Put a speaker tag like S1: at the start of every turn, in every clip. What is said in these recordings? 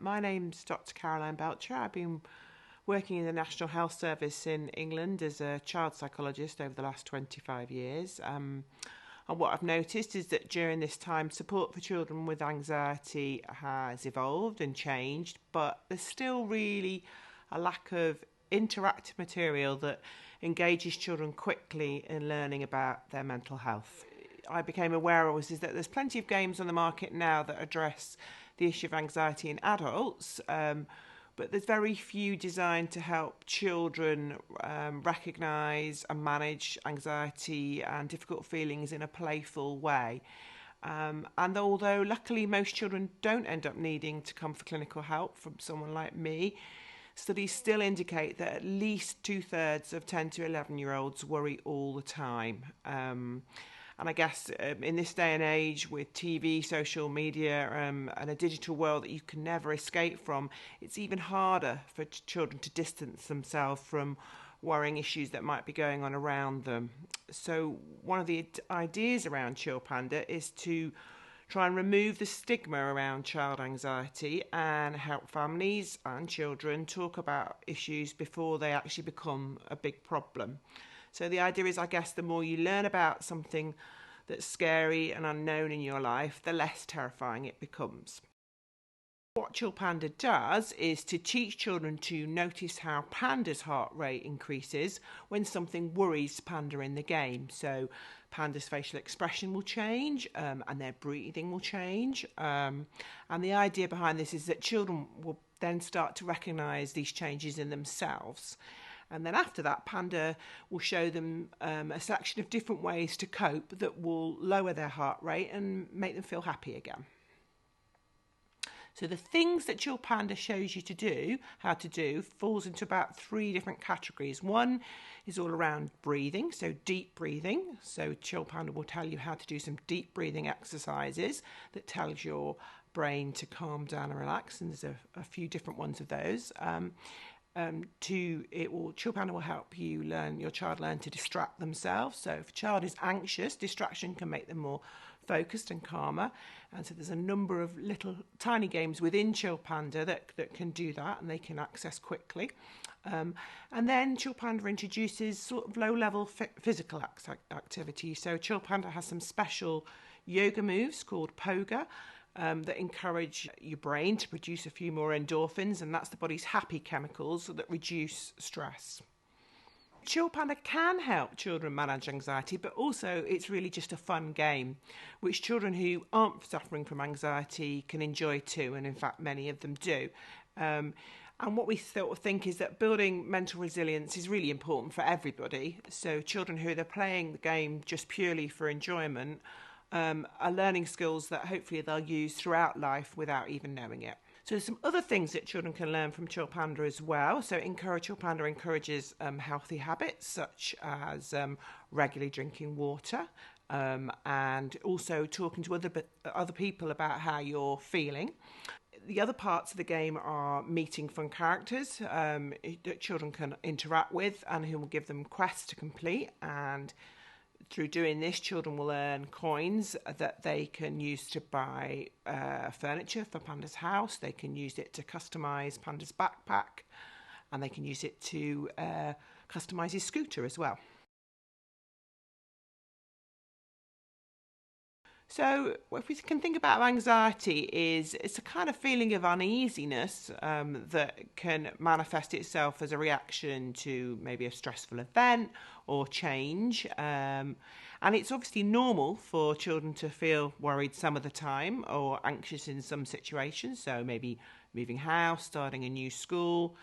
S1: My name's Dr. Caroline Belcher. I've been working in the National Health Service in England as a child psychologist over the last 25 years. And what I've noticed is that during this time, support for children with anxiety has evolved and changed, but there's still really a lack of interactive material that engages children quickly in learning about their mental health. I became aware of is that there's plenty of games on the market now that address the issue of anxiety in adults, but there's very few designed to help children recognise and manage anxiety and difficult feelings in a playful way. And although luckily most children don't end up needing to come for clinical help from someone like me, studies still indicate that at least 2/3 of 10 to 11-year-olds worry all the time. And I guess in this day and age with TV, social media and a digital world that you can never escape from, it's even harder for children to distance themselves from worrying issues that might be going on around them. So one of the ideas around Chill Panda is to try and remove the stigma around child anxiety and help families and children talk about issues before they actually become a big problem. So the idea is, I guess, the more you learn about something that's scary and unknown in your life, the less terrifying it becomes. What Chill Panda does is to teach children to notice how Panda's heart rate increases when something worries Panda in the game. So Panda's facial expression will change and their breathing will change. And the idea behind this is that children will then start to recognise these changes in themselves. And then after that, Panda will show them a selection of different ways to cope that will lower their heart rate and make them feel happy again. So the things that Chill Panda shows you how to do, falls into about 3 different categories. One is all around breathing, so deep breathing. So Chill Panda will tell you how to do some deep breathing exercises that tells your brain to calm down and relax, and there's a few different ones of those. Chill Panda will help your child learn to distract themselves. So if a child is anxious, distraction can make them more focused and calmer. And so there's a number of little tiny games within Chill Panda that can do that, and they can access quickly. And then Chill Panda introduces sort of low-level physical activity. So Chill Panda has some special yoga moves called Poga, that encourage your brain to produce a few more endorphins, and that's the body's happy chemicals that reduce stress. Chill Panda can help children manage anxiety, but also it's really just a fun game, which children who aren't suffering from anxiety can enjoy too, and in fact many of them do. And what we sort of think is that building mental resilience is really important for everybody. So children who are playing the game just purely for enjoyment are learning skills that hopefully they'll use throughout life without even knowing it. So there's some other things that children can learn from Chill Panda as well. So Chill Panda encourages healthy habits such as regularly drinking water and also talking to other people about how you're feeling. The other parts of the game are meeting fun characters that children can interact with and who will give them quests to complete, and through doing this, children will earn coins that they can use to buy furniture for Panda's house. They can use it to customise Panda's backpack, and they can use it to customise his scooter as well. So if we can think about anxiety, it's a kind of feeling of uneasiness that can manifest itself as a reaction to maybe a stressful event or change. And it's obviously normal for children to feel worried some of the time or anxious in some situations. So maybe moving house, starting a new school,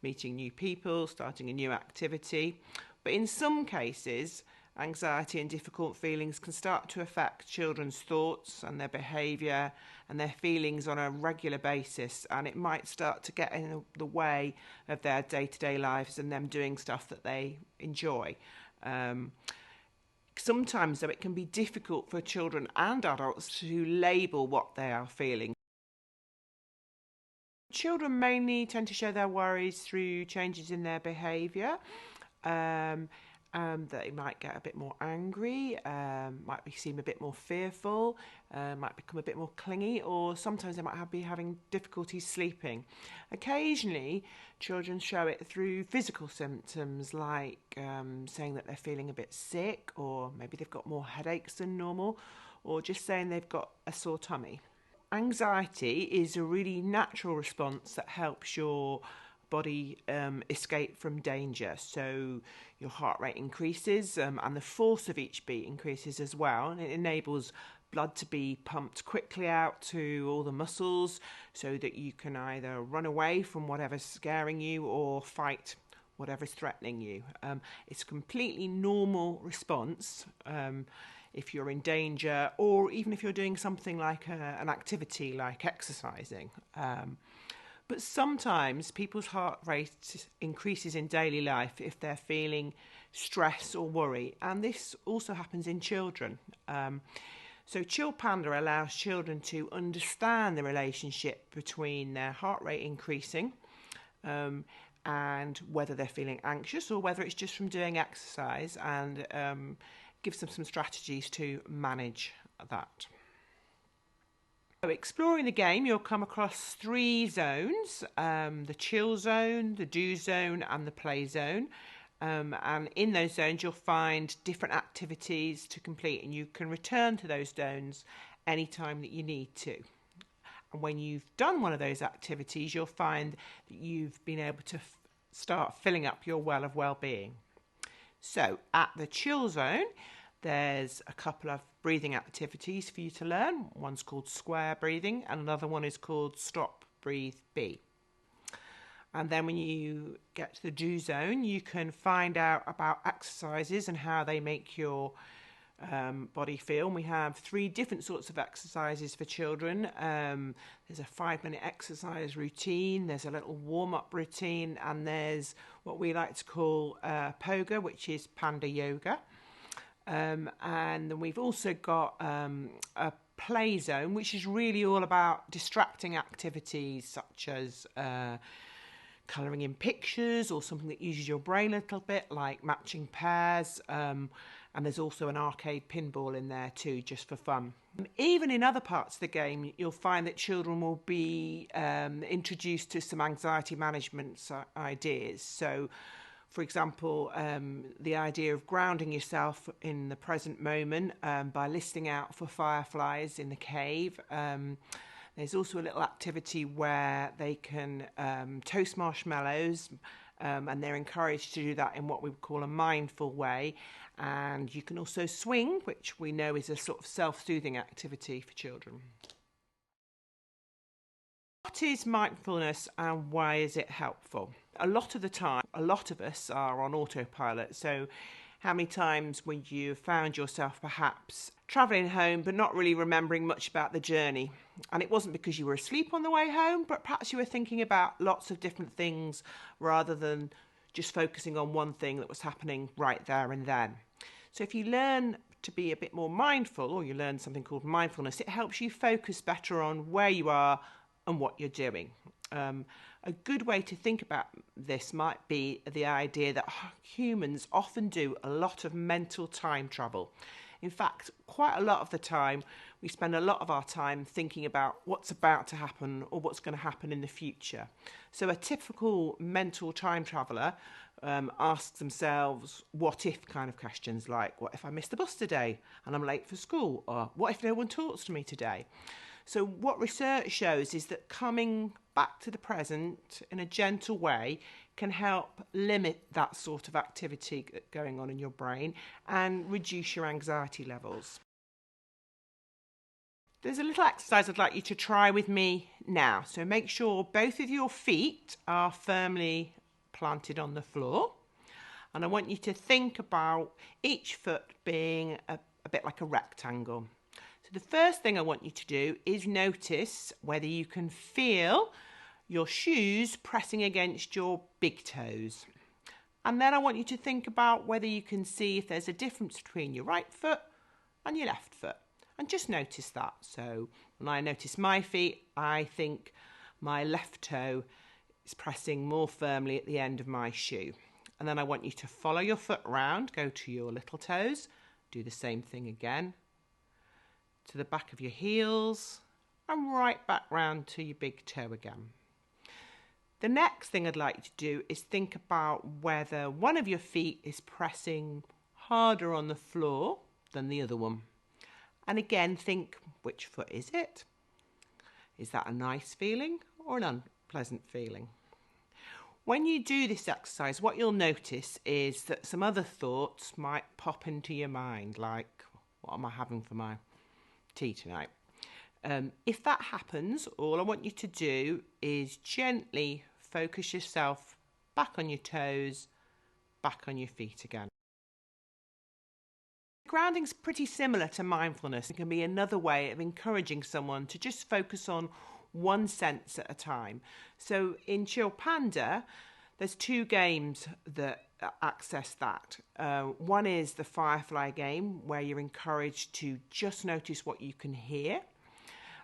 S1: meeting new people, starting a new activity. But in some cases, anxiety and difficult feelings can start to affect children's thoughts and their behaviour and their feelings on a regular basis, and it might start to get in the way of their day-to-day lives and them doing stuff that they enjoy. Sometimes, though, it can be difficult for children and adults to label what they are feeling. Children mainly tend to show their worries through changes in their behaviour. They might get a bit more angry, seem a bit more fearful, might become a bit more clingy, or sometimes they might be having difficulty sleeping. Occasionally, children show it through physical symptoms like saying that they're feeling a bit sick, or maybe they've got more headaches than normal, or just saying they've got a sore tummy. Anxiety is a really natural response that helps your body escape from danger. So your heart rate increases and the force of each beat increases as well, and it enables blood to be pumped quickly out to all the muscles so that you can either run away from whatever's scaring you or fight whatever's threatening you. It's a completely normal response if you're in danger, or even if you're doing something like an activity like exercising. But sometimes people's heart rate increases in daily life if they're feeling stress or worry, and this also happens in children. So Chill Panda allows children to understand the relationship between their heart rate increasing and whether they're feeling anxious or whether it's just from doing exercise, and gives them some strategies to manage that. So exploring the game, you'll come across 3 zones, the chill zone, the do zone and the play zone. And in those zones, you'll find different activities to complete, and you can return to those zones anytime that you need to. And when you've done one of those activities, you'll find that you've been able to start filling up your well of well-being. So at the chill zone, there's a couple of breathing activities for you to learn. One's called square breathing and another one is called stop, breathe, be. And then when you get to the do zone, you can find out about exercises and how they make your body feel. And we have 3 different sorts of exercises for children. There's a 5-minute exercise routine, there's a little warm-up routine, and there's what we like to call poga, which is panda yoga. And then we've also got a play zone, which is really all about distracting activities such as colouring in pictures or something that uses your brain a little bit, like matching pairs. And there's also an arcade pinball in there too, just for fun. Even in other parts of the game, you'll find that children will be introduced to some anxiety management ideas. So, for example, the idea of grounding yourself in the present moment by listening out for fireflies in the cave. There's also a little activity where they can toast marshmallows, and they're encouraged to do that in what we would call a mindful way. And you can also swing, which we know is a sort of self-soothing activity for children. What is mindfulness and why is it helpful? A lot of the time, a lot of us are on autopilot. So how many times when you found yourself perhaps travelling home but not really remembering much about the journey? And it wasn't because you were asleep on the way home, but perhaps you were thinking about lots of different things rather than just focusing on one thing that was happening right there and then. So if you learn to be a bit more mindful, or you learn something called mindfulness, it helps you focus better on where you are and what you're doing. A good way to think about this might be the idea that humans often do a lot of mental time travel. In fact, quite a lot of the time, we spend a lot of our time thinking about what's about to happen or what's going to happen in the future. So a typical mental time traveller asks themselves what if kind of questions like, what if I miss the bus today and I'm late for school? Or what if no one talks to me today? So what research shows is that coming back to the present in a gentle way can help limit that sort of activity going on in your brain and reduce your anxiety levels. There's a little exercise I'd like you to try with me now. So make sure both of your feet are firmly planted on the floor. And I want you to think about each foot being a bit like a rectangle. So the first thing I want you to do is notice whether you can feel your shoes pressing against your big toes. And then I want you to think about whether you can see if there's a difference between your right foot and your left foot. And just notice that. So when I notice my feet, I think my left toe is pressing more firmly at the end of my shoe. And then I want you to follow your foot around, go to your little toes, do the same thing again, to the back of your heels, and right back round to your big toe again. The next thing I'd like you to do is think about whether one of your feet is pressing harder on the floor than the other one. And again, think, which foot is it? Is that a nice feeling or an unpleasant feeling? When you do this exercise, what you'll notice is that some other thoughts might pop into your mind, like, what am I having for my tea tonight? If that happens, all I want you to do is gently focus yourself back on your toes, back on your feet again. Grounding's pretty similar to mindfulness. It can be another way of encouraging someone to just focus on one sense at a time. So in Chill Panda, there's 2 games that access that. One is the firefly game, where you're encouraged to just notice what you can hear.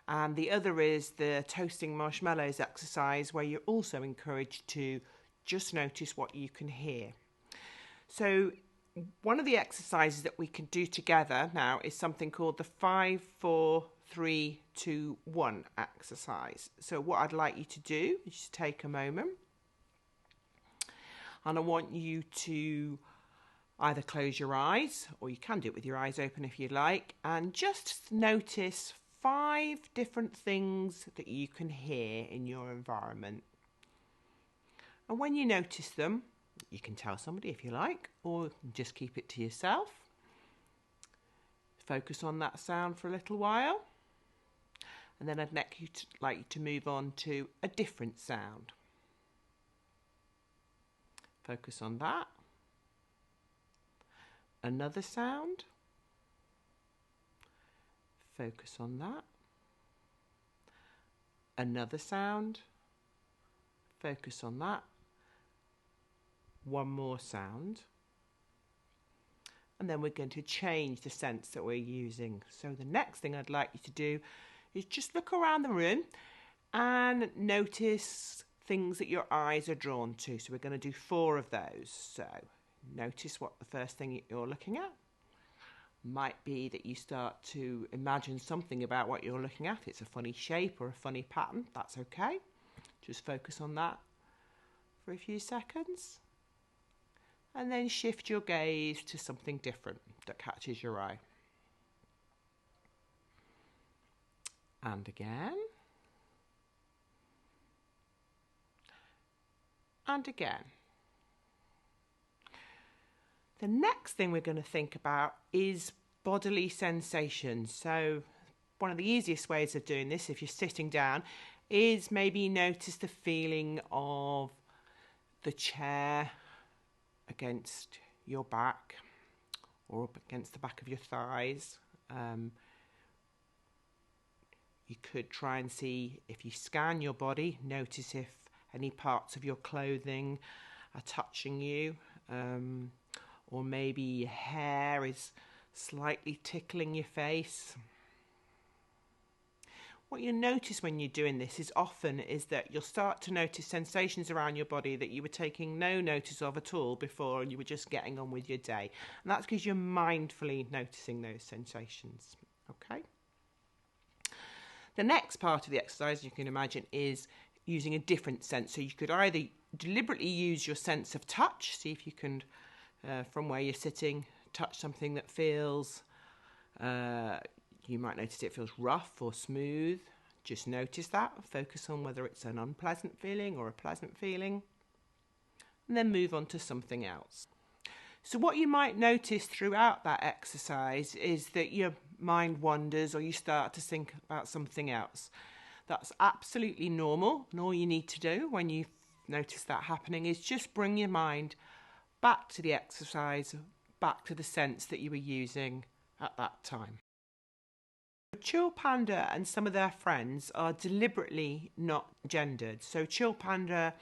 S1: And the other is the toasting marshmallows exercise, where you're also encouraged to just notice what you can hear. So one of the exercises that we can do together now is something called the 5, 4, 3, 2, 1 exercise. So what I'd like you to do is just take a moment, and I want you to either close your eyes, or you can do it with your eyes open if you like, and just notice 5 different things that you can hear in your environment. And when you notice them, you can tell somebody if you like, or just keep it to yourself. Focus on that sound for a little while. And then I'd like you to move on to a different sound. Focus on that. Another sound. Focus on that. Another sound. Focus on that. One more sound. And then we're going to change the sense that we're using. So the next thing I'd like you to do is just look around the room and notice things that your eyes are drawn to. So we're going to do 4 of those. So notice what the first thing you're looking at. Might be that you start to imagine something about what you're looking at. It's a funny shape or a funny pattern. That's okay. Just focus on that for a few seconds. And then shift your gaze to something different that catches your eye. And again. And again. The next thing we're going to think about is bodily sensations. So one of the easiest ways of doing this, if you're sitting down, is maybe notice the feeling of the chair against your back or up against the back of your thighs. You could try and see, if you scan your body, notice if any parts of your clothing are touching you. Or maybe your hair is slightly tickling your face. What you'll notice when you're doing this is that you'll start to notice sensations around your body that you were taking no notice of at all before, and you were just getting on with your day. And that's because you're mindfully noticing those sensations. Okay? The next part of the exercise, you can imagine, is using a different sense. So you could either deliberately use your sense of touch, see if you can from where you're sitting, touch something that feels, you might notice it feels rough or smooth. Just notice that. Focus on whether it's an unpleasant feeling or a pleasant feeling. And then move on to something else. So what you might notice throughout that exercise is that your mind wanders, or you start to think about something else. That's absolutely normal. And all you need to do when you notice that happening is just bring your mind back to the exercise, back to the sense that you were using at that time. Chill Panda and some of their friends are deliberately not gendered. So Chill Panda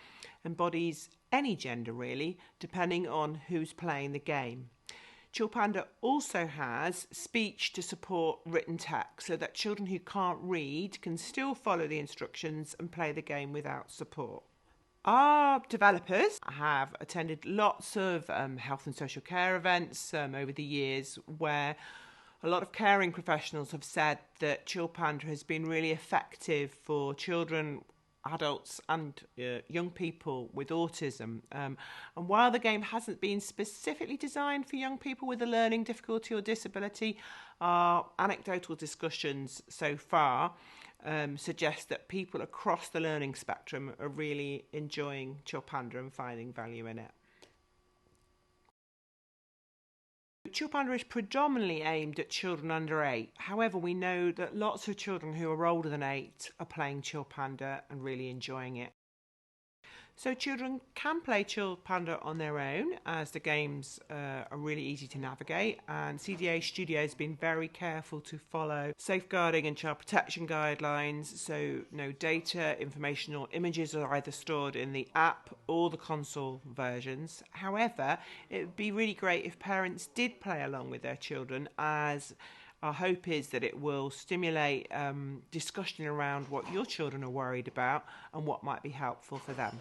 S1: embodies any gender really, depending on who's playing the game. Chill Panda also has speech to support written text, so that children who can't read can still follow the instructions and play the game without support. Our developers have attended lots of health and social care events over the years where a lot of caring professionals have said that ChillPanda has been really effective for children, adults and young people with autism. And while the game hasn't been specifically designed for young people with a learning difficulty or disability, our anecdotal discussions so far suggest that people across the learning spectrum are really enjoying ChillPanda and finding value in it. ChillPanda is predominantly aimed at children under 8. However, we know that lots of children who are older than 8 are playing ChillPanda and really enjoying it. So children can play ChillPanda on their own, as the games are really easy to navigate, and CDA Studio has been very careful to follow safeguarding and child protection guidelines, so no data, information or images are either stored in the app or the console versions. However, it would be really great if parents did play along with their children, as our hope is that it will stimulate discussion around what your children are worried about and what might be helpful for them.